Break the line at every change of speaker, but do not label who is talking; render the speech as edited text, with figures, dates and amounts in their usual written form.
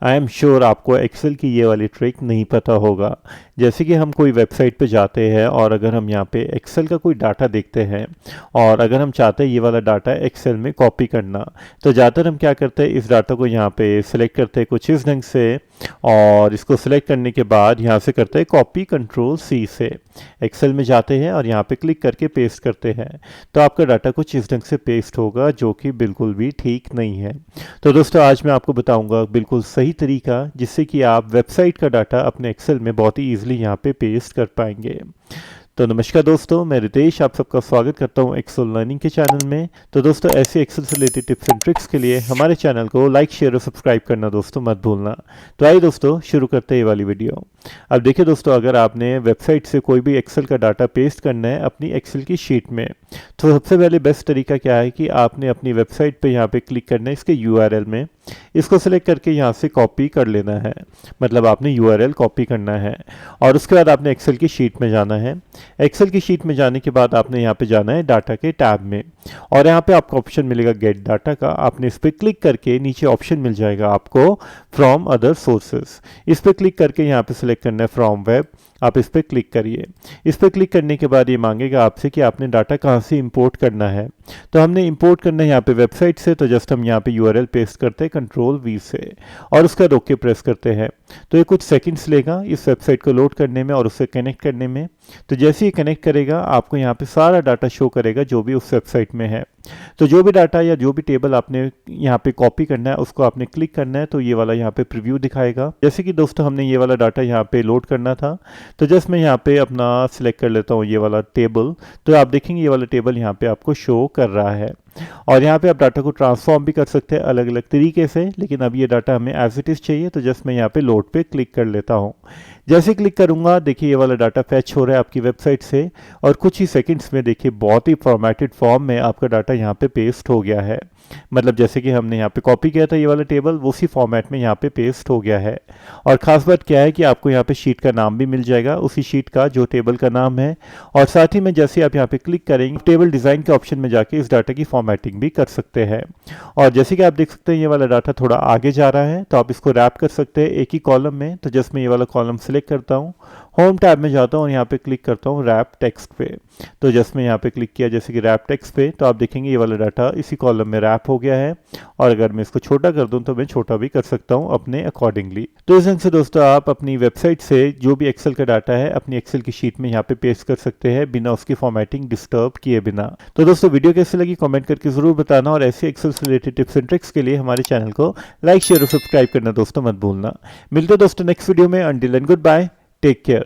I am sure आपको Excel की ये वाली ट्रिक नहीं पता होगा। जैसे कि हम कोई वेबसाइट पे जाते हैं और अगर हम यहाँ पे एक्सेल का कोई डाटा देखते हैं और अगर हम चाहते हैं ये वाला डाटा एक्सेल में कॉपी करना, तो ज़्यादातर हम क्या करते हैं, इस डाटा को यहाँ पे सिलेक्ट करते हैं कुछ इस ढंग से और इसको सिलेक्ट करने के बाद यहाँ से करते हैं कॉपी, कंट्रोल सी से एक्सेल में जाते हैं और यहाँ पे क्लिक करके पेस्ट करते हैं। तो आपका डाटा कुछ इस ढंग से पेस्ट होगा, जो कि बिल्कुल भी ठीक नहीं है। तो दोस्तों आज मैं आपको बताऊंगा बिल्कुल सही तरीका, जिससे कि आप वेबसाइट का डाटा अपने एक्सेल में बहुत ही ईजिली यहाँ पे पेस्ट कर पाएंगे। तो नमस्कार दोस्तों, मैं रितेश आप सबका स्वागत करता हूं एक्सेल लर्निंग के चैनल में। तो दोस्तों ऐसे एक्सेल से रिलेटेड टिप्स एंड ट्रिक्स के लिए हमारे चैनल को लाइक, शेयर और सब्सक्राइब करना दोस्तों मत भूलना। तो आइए दोस्तों शुरू करते हैं ये वाली वीडियो। अब देखिए दोस्तों, अगर आपने वेबसाइट से कोई भी एक्सेल का डाटा पेस्ट करना है अपनी एक्सेल की शीट में, तो सबसे पहले बेस्ट तरीका क्या है कि आपने अपनी वेबसाइट पे यहाँ पे क्लिक करना है, इसके यूआरएल में इसको सेलेक्ट करके यहाँ से कॉपी कर लेना है। मतलब आपने यूआरएल कॉपी करना है और उसके बाद आपने एक्सेल की शीट में जाना है। एक्सेल की शीट में जाने के बाद आपने यहाँ पे जाना है डाटा के टैब में और यहाँ पे आपको ऑप्शन मिलेगा गेट डाटा का। आपने इस पर क्लिक करके नीचे ऑप्शन मिल जाएगा आपको फ्रॉम अदर सोर्सेस। इस पर क्लिक करके यहाँ पे सिलेक्ट करना है फ्रॉम वेब। आप इस पर क्लिक करिए। इस पर क्लिक करने के बाद ये मांगेगा आपसे कि आपने डाटा कहाँ से इंपोर्ट करना है। तो हमने इंपोर्ट करना है यहाँ पे वेबसाइट से, तो जस्ट हम यहाँ पे यूआरएल पेस्ट करते हैं कंट्रोल वी से और उसका ओके प्रेस करते हैं। तो ये कुछ सेकंड्स लेगा इस वेबसाइट को लोड करने में और उससे कनेक्ट करने में। तो जैसे ही कनेक्ट करेगा आपको यहाँ पे सारा डाटा शो करेगा जो भी उस वेबसाइट में है। तो जो भी डाटा या जो भी टेबल आपने यहाँ पे कॉपी करना है उसको आपने क्लिक करना है, तो ये वाला यहाँ पे प्रीव्यू दिखाएगा। जैसे कि दोस्तों हमने ये वाला डाटा यहाँ पे लोड करना था, तो जस्ट मैं यहाँ पे अपना सिलेक्ट कर लेता हूँ ये वाला टेबल। तो आप देखेंगे ये वाला टेबल यहाँ पे आपको शो कर रहा है और यहाँ पे आप डाटा को ट्रांसफॉर्म भी कर सकते हैं अलग अलग तरीके से, लेकिन अब ये डाटा हमें एज इट इज़ चाहिए। तो जस्ट मैं यहाँ पे लोड पे क्लिक कर लेता हूँ। जैसे क्लिक करूँगा देखिए ये वाला डाटा फैच हो रहा है आपकी वेबसाइट से और कुछ ही सेकंड्स में देखिए बहुत ही फॉर्मेटेड फॉर्म में आपका डाटा यहाँ पे पेस्ट हो गया है। मतलब जैसे कि हमने यहाँ पे कॉपी किया था ये वाला टेबल, वो उसी फॉर्मेट में यहाँ पे पेस्ट हो गया है। और ख़ास बात क्या है कि आपको यहाँ पे शीट का नाम भी मिल जाएगा, उसी शीट का जो टेबल का नाम है। और साथ ही में जैसे आप यहाँ पे क्लिक करेंगे टेबल डिज़ाइन के ऑप्शन में जाके इस डाटा की फॉर्मेटिंग भी कर सकते हैं। और जैसे कि आप देख सकते हैं ये वाला डाटा थोड़ा आगे जा रहा है, तो आप इसको रैप कर सकते हैं एक ही कॉलम में। तो जस्ट मैं ये वाला कॉलम सेलेक्ट करता हूँ, होम टैब में जाता हूँ और यहाँ पे क्लिक करता हूँ रैप टेक्स्ट पे। तो जस्ट मैं यहाँ पे क्लिक किया जैसे कि रैप टेक्स्ट पे, तो आप देखेंगे ये वाला डाटा इसी कॉलम में रैप हो गया है। और अगर मैं इसको छोटा कर दूं तो मैं छोटा भी कर सकता हूं अपने अकॉर्डिंगली। तो इस ढंग से दोस्तों आप अपनी वेबसाइट से जो भी एक्सेल का डाटा है अपनी एक्सेल की शीट में यहाँ पे पेस्ट कर सकते हैं बिना उसकी फॉर्मेटिंग डिस्टर्ब किए बिना। तो दोस्तों वीडियो कैसी लगी कमेंट करके जरूर बताना और ऐसे एक्सेल से रिलेटेड टिप्स एंड ट्रिक्स के लिए हमारे चैनल को लाइक, शेयर और सब्सक्राइब करना दोस्तों मत भूलना। मिलते हैं दोस्तों नेक्स्ट वीडियो में। Until and goodbye, take care.